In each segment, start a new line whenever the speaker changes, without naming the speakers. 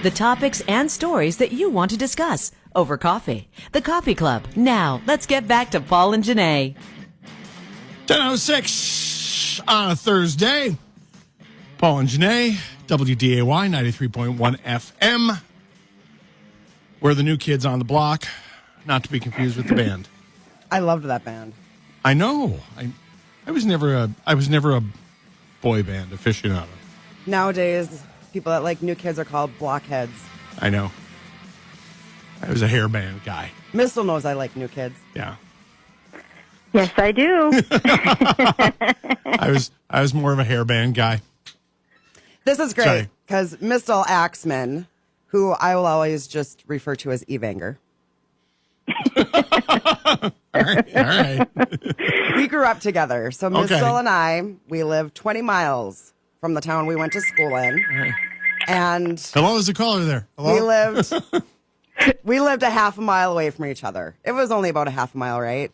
The topics and stories that you want to discuss over coffee. The Coffee Club. Now, let's get back to Paul and Janae.
10:06 on a Thursday. Paul and Janae, WDAY 93.1 FM. We're the new kids on the block, not to be confused with the band.
I loved that band.
I know. I was never a boy band aficionado.
Nowadays, people that like new kids are called blockheads.
I know. I was a hair band guy.
Mystal knows I like new kids.
Yeah.
Yes, I do.
I was more of a hair band guy.
This is great because Mystal Axtman, who I will always just refer to as Evanger.
All right.
We grew up together. So Mystal and I, we lived 20 miles from the town we went to school in.
Right.
And
hello, is the caller there? Hello?
We lived a half a mile away from each other. It was only about a half a mile, right?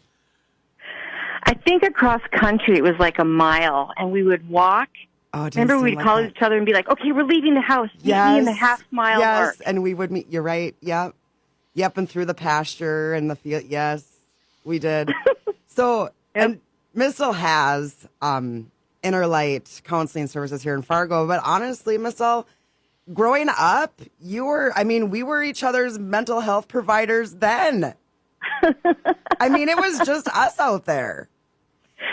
I think across country it was like a mile, and we would walk.
Oh, it
remember, we'd call each other and be like, okay, we're leaving the house. Meet me in the half-mile mark.
And we would meet. You're right. Yep. And through the pasture and the field. Yes, we did. So, and Mystal has Inner Light counseling services here in Fargo. But honestly, Mystal, growing up, we were each other's mental health providers then. I mean, it was just us out there.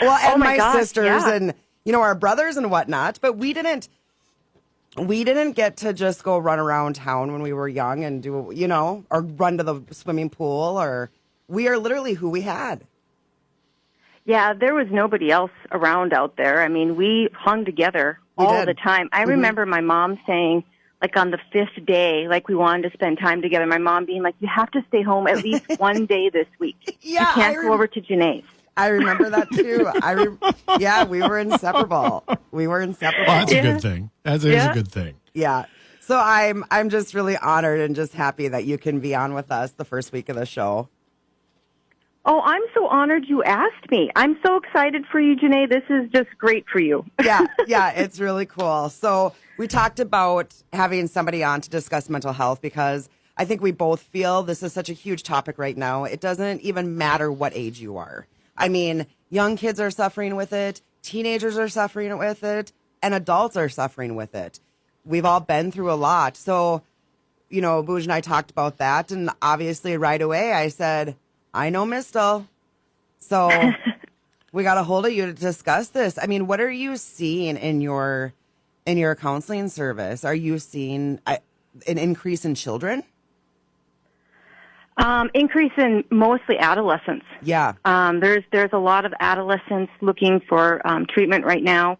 Well, and my sisters and, our brothers and whatnot. But we didn't get to just go run around town when we were young and do, or run to the swimming pool, or we are literally who we had.
Yeah, there was nobody else around out there. I mean, we hung together all the time. I remember my mom saying, like on the 5th day, like we wanted to spend time together, my mom being like, you have to stay home at least one day this week.
Yeah,
you can't go over to Janae's.
I remember that too. We were inseparable. Well,
that's a good thing. That is a good thing.
Yeah. So I'm just really honored and just happy that you can be on with us the first week of the show.
Oh, I'm so honored you asked me. I'm so excited for you, Janae. This is just great for you.
Yeah, it's really cool. So we talked about having somebody on to discuss mental health because I think we both feel this is such a huge topic right now. It doesn't even matter what age you are. I mean, young kids are suffering with it, teenagers are suffering with it, and adults are suffering with it. We've all been through a lot. So, Booj and I talked about that, and obviously right away I said, I know Mystal. So we got a hold of you to discuss this. I mean, what are you seeing in your counseling service? Are you seeing an increase in children?
Increase in mostly adolescents.
Yeah.
There's a lot of adolescents looking for treatment right now.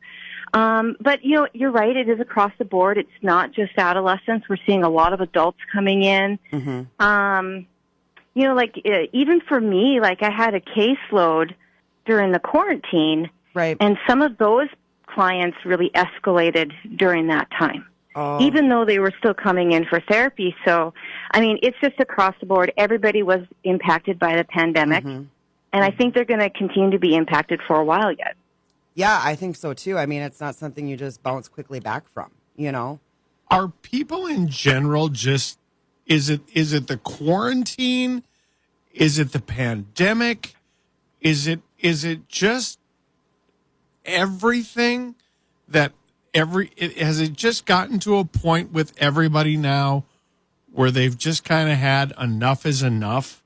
But you're right. It is across the board. It's not just adolescents. We're seeing a lot of adults coming in. Mm-hmm. Even for me, like I had a caseload during the quarantine,
right? And
some of those clients really escalated during that time. Even though they were still coming in for therapy. So, I mean, it's just across the board. Everybody was impacted by the pandemic. Mm-hmm. And I think they're going to continue to be impacted for a while yet.
Yeah, I think so, too. I mean, it's not something you just bounce quickly back from,
Are people in general just, is it the quarantine? Is it the pandemic? Is it just everything that has it just gotten to a point with everybody now where they've just kind of had enough is enough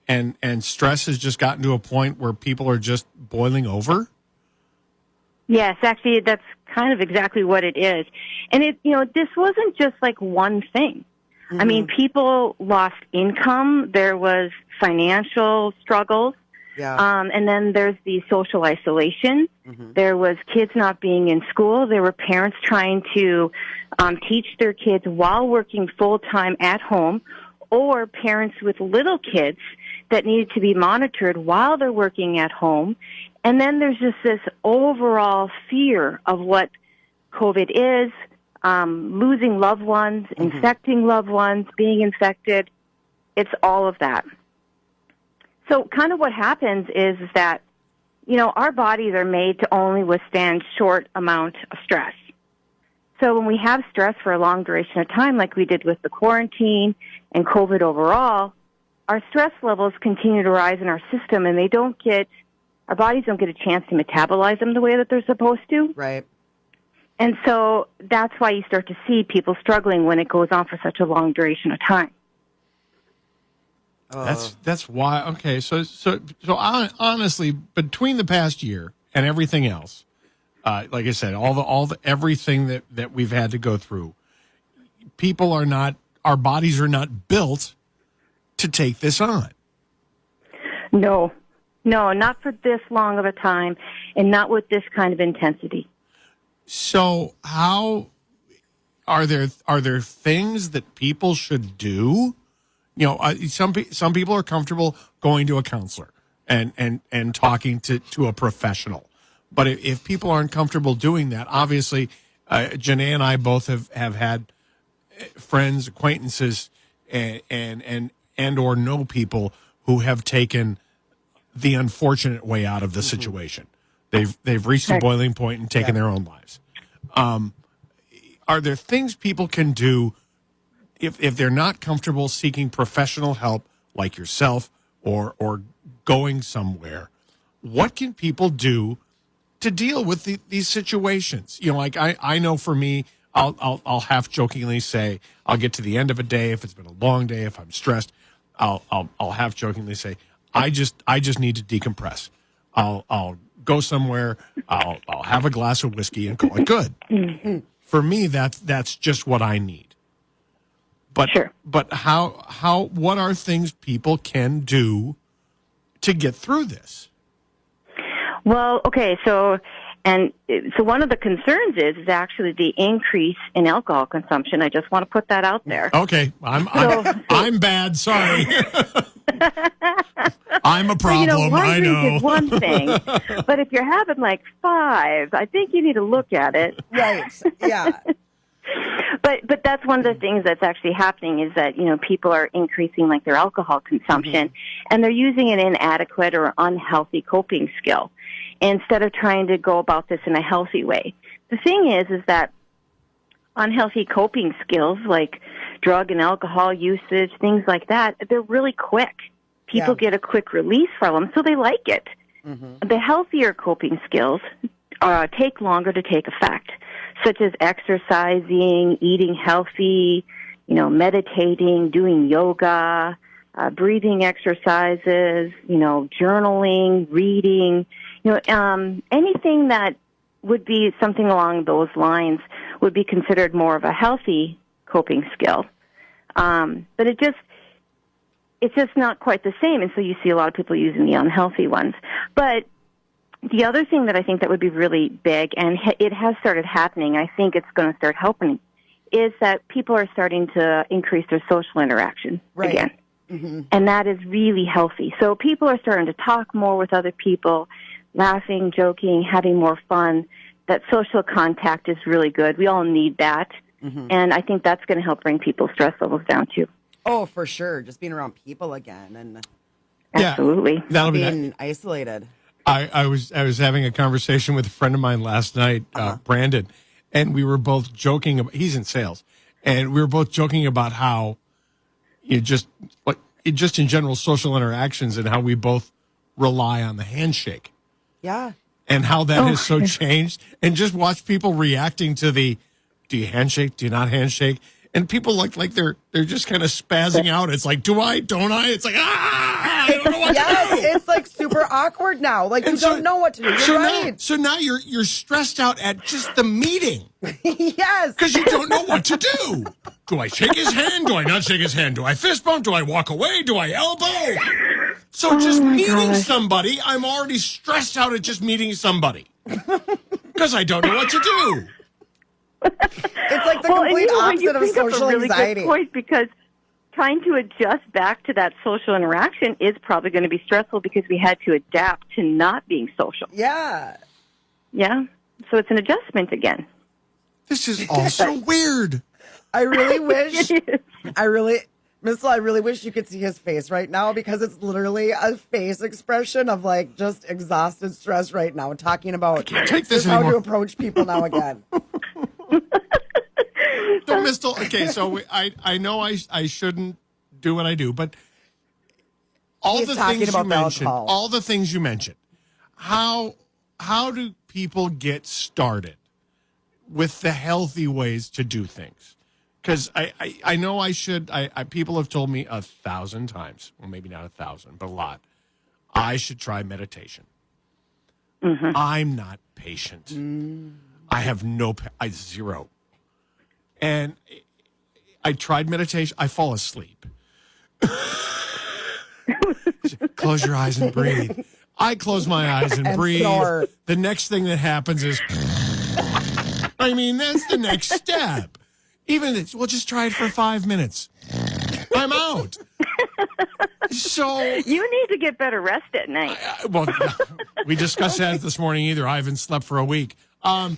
and stress has just gotten to a point where people are just boiling over?
Yes, actually that's kind of exactly what it is. And this wasn't just like one thing. Mm-hmm. I mean, people lost income, there was financial struggles. Yeah. And then there's the social isolation. Mm-hmm. There was kids not being in school. There were parents trying to teach their kids while working full-time at home, or parents with little kids that needed to be monitored while they're working at home. And then there's just this overall fear of what COVID is, losing loved ones, mm-hmm. infecting loved ones, being infected. It's all of that. So kind of what happens is that, our bodies are made to only withstand short amount of stress. So when we have stress for a long duration of time, like we did with the quarantine and COVID overall, our stress levels continue to rise in our system, and our bodies don't get a chance to metabolize them the way that they're supposed to.
Right.
And so that's why you start to see people struggling when it goes on for such a long duration of time.
That's why. Okay, so honestly, between the past year and everything else, like I said, all the everything that we've had to go through, our bodies are not built to take this on.
No, not for this long of a time, and not with this kind of intensity.
So how are there things that people should do? You know, some people are comfortable going to a counselor and talking to a professional. But if people aren't comfortable doing that, obviously, Janae and I both have had friends, acquaintances, and or know people who have taken the unfortunate way out of the situation. They've reached the boiling point and taken their own lives. Are there things people can do if they're not comfortable seeking professional help, like yourself, or going somewhere? What can people do to deal with these situations? You know, like I know for me, I'll half jokingly say, I'll get to the end of a day if it's been a long day, if I'm stressed, I'll half jokingly say, I just need to decompress. I'll go somewhere, I'll have a glass of whiskey and call it good. Mm-hmm. For me, that's just what I need. But
sure.
But what are things people can do to get through this?
Well, okay, so one of the concerns is actually the increase in alcohol consumption. I just want to put that out there.
Okay, I'm bad. Sorry. I'm a problem.
One
I
drink
know.
is one thing, but if you're having like 5, I think you need to look at it.
Right. Yeah.
But that's one of the things that's actually happening is that, people are increasing like their alcohol consumption, and they're using an inadequate or unhealthy coping skill instead of trying to go about this in a healthy way. The thing is that unhealthy coping skills like drug and alcohol usage, things like that, they're really quick. People get a quick release from them, so they like it. Mm-hmm. The healthier coping skills take longer to take effect, such as exercising, eating healthy, meditating, doing yoga, breathing exercises, journaling, reading, anything that would be something along those lines would be considered more of a healthy coping skill. But it's just not quite the same, and so you see a lot of people using the unhealthy ones. But the other thing that I think that would be really big, and it has started happening, I think it's going to start helping, is that people are starting to increase their social interaction again. Mm-hmm. And that is really healthy. So people are starting to talk more with other people, laughing, joking, having more fun. That social contact is really good. We all need that. Mm-hmm. And I think that's going to help bring people's stress levels down, too.
Oh, for sure. Just being around people again. And
absolutely.
That'll
being isolated.
I was having a conversation with a friend of mine last night, Brandon, and we were both joking about, he's in sales, and we were both joking about how just in general social interactions and how we both rely on the handshake.
Yeah.
And how that has so changed, and just watch people reacting to do you handshake, do you not handshake? And people like they're just kind of spazzing out. It's like, do I, don't I? It's like, I don't know what to do.
It's like super awkward now. Like, you don't know what to do. You're right.
So now you're stressed out at just the meeting.
Yes.
Because you don't know what to do. Do I shake his hand? Do I not shake his hand? Do I fist bump? Do I walk away? Do I elbow? So just meeting somebody, I'm already stressed out at just meeting somebody. Because I don't know what to do.
It's like the complete opposite of social
really
anxiety.
Good point, because trying to adjust back to that social interaction is probably going to be stressful because we had to adapt to not being social.
Yeah.
Yeah. So it's an adjustment again.
This is all so weird.
I really wish. Mystal, I really wish you could see his face right now, because it's literally a face expression of like just exhausted stress right now, talking about
take this
how
anymore.
to approach people now again.
So, Mystal, okay, so I know I shouldn't do what I do, but
He's talking about the alcohol.
all the things you mentioned, how do people get started with the healthy ways to do things? Because I know I should. People have told me 1,000 times, well, maybe not 1,000, but a lot. I should try meditation.
Mm-hmm.
I'm not patient. I have zero. And I tried meditation. I fall asleep. Close your eyes and breathe. I close my eyes and breathe.
snore.
The next thing that happens is, I mean, that's the next step. We'll just try it for 5 minutes. I'm out. So
You need to get better rest at night.
well, we discussed that this morning. Either I haven't slept for a week. So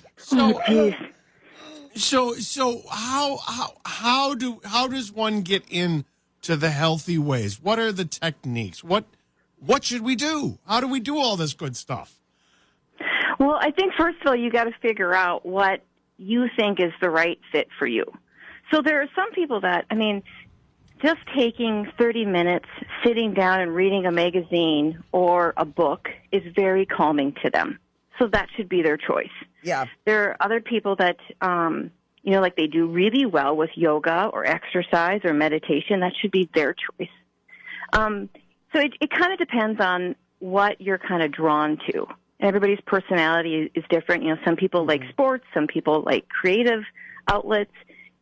how does one get into the healthy ways? What are the techniques? What should we do? How do we do all this good stuff?
Well, I think first of all, you got to figure out what you think is the right fit for you. So there are some people that, I mean, just taking 30 minutes, sitting down and reading a magazine or a book is very calming to them. So that should be their choice.
Yeah.
There are other people that, like they do really well with yoga or exercise or meditation. That should be their choice. So it kind of depends on what you're kind of drawn to. Everybody's personality is different. Some people like sports, some people like creative outlets.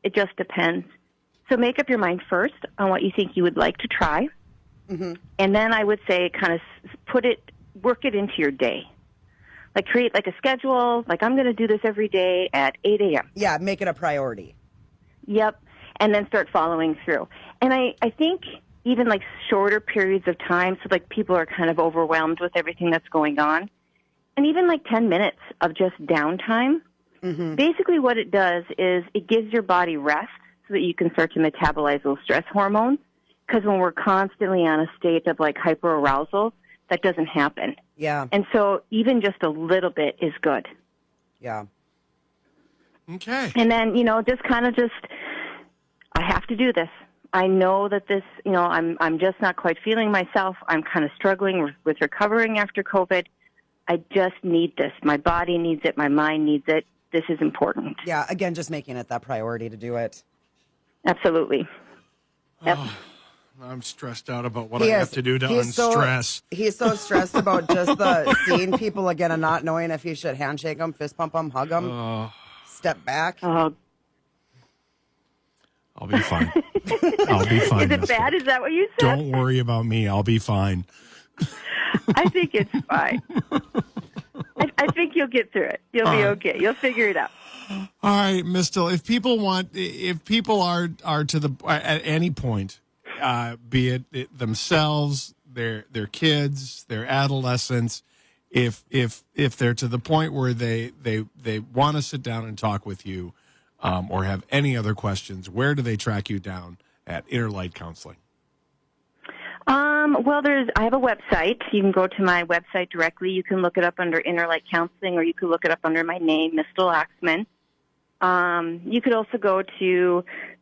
It just depends. So make up your mind first on what you think you would like to try. Mm-hmm. And then I would say kind of work it into your day. Like create like a schedule, like I'm going to do this every day at 8 a.m.
Yeah, make it a priority.
Yep. And then start following through. And I think even like shorter periods of time, so like people are kind of overwhelmed with everything that's going on. And even like 10 minutes of just downtime, basically what it does is it gives your body rest so that you can start to metabolize those stress hormones. Because when we're constantly on a state of like hyperarousal, that doesn't happen.
Yeah.
And so even just a little bit is good.
Yeah.
Okay.
And then, I have to do this. I know that this, I'm just not quite feeling myself. I'm kind of struggling with recovering after COVID. I just need this. My body needs it. My mind needs it. This is important.
Yeah. Again, just making it that priority to do it.
Absolutely. Yep.
Oh, I'm stressed out about what I have to do to unstress.
He's so stressed about just seeing people again and not knowing if he should handshake them, fist pump them, hug them, step back.
I'll be fine. I'll be fine.
Is it bad? Is that what you said?
Don't worry about me. I'll be fine.
I think it's fine. I think you'll get through it. You'll be okay. You'll figure it out.
All right, Mystal. If people are to the at any point, be it themselves, their kids, their adolescents, if they're to the point where they want to sit down and talk with you, or have any other questions, where do they track you down at Inner Light Counseling?
Well, I have a website. You can go to my website directly. You can look it up under Inner Light Counseling, or you can look it up under my name, Mystal Axtman. You could also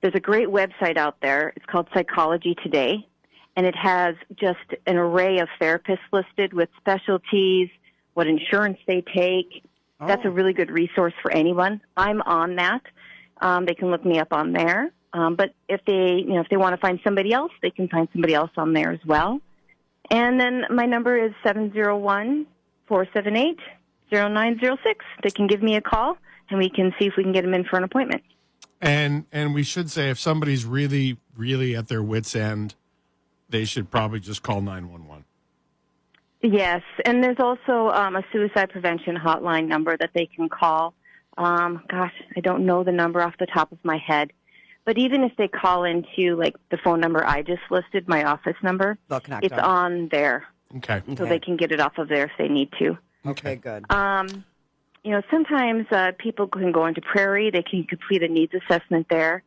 there's a great website out there. It's called Psychology Today, and it has just an array of therapists listed with specialties, what insurance they take. Oh. That's a really good resource for anyone. I'm on that. They can look me up on there. But if they want to find somebody else, they can find somebody else on there as well. And then my number is 701-478-0906. They can give me a call, and we can see if we can get them in for an appointment.
And we should say, if somebody's really, really at their wit's end, they should probably just call 911.
Yes, and there's also a suicide prevention hotline number that they can call. I don't know the number off the top of my head. But even if they call into, like, the phone number I just listed, my office number, it's on there.
Okay.
So they can get it off of there if they need to.
Okay, good.
Sometimes people can go into Prairie. They can complete a needs assessment there.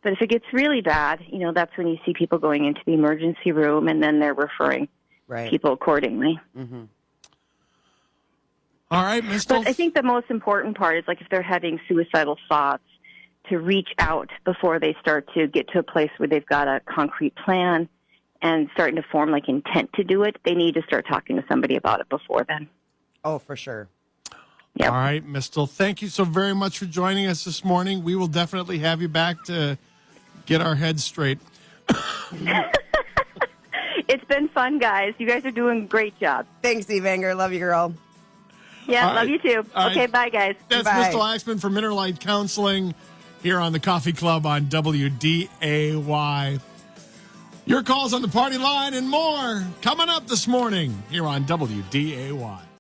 But if it gets really bad, that's when you see people going into the emergency room, and then they're referring people accordingly.
Mm-hmm.
All right, Mystal.
But I think the most important part is, like, if they're having suicidal thoughts, to reach out before they start to get to a place where they've got a concrete plan and starting to form like intent to do it. They need to start talking to somebody about it before then.
Oh, for sure.
Yep.
All right, Mystal, thank you so very much for joining us this morning. We will definitely have you back to get our heads straight.
It's been fun, guys. You guys are doing a great job.
Thanks, Evanger. Love you, girl.
Yeah,
All
love
right.
you too.
All
Okay,
right.
bye, guys.
That's
Bye.
Mystal Axtman from Interlight Counseling here on the Coffee Club on WDAY. Your calls on the party line and more coming up this morning here on WDAY.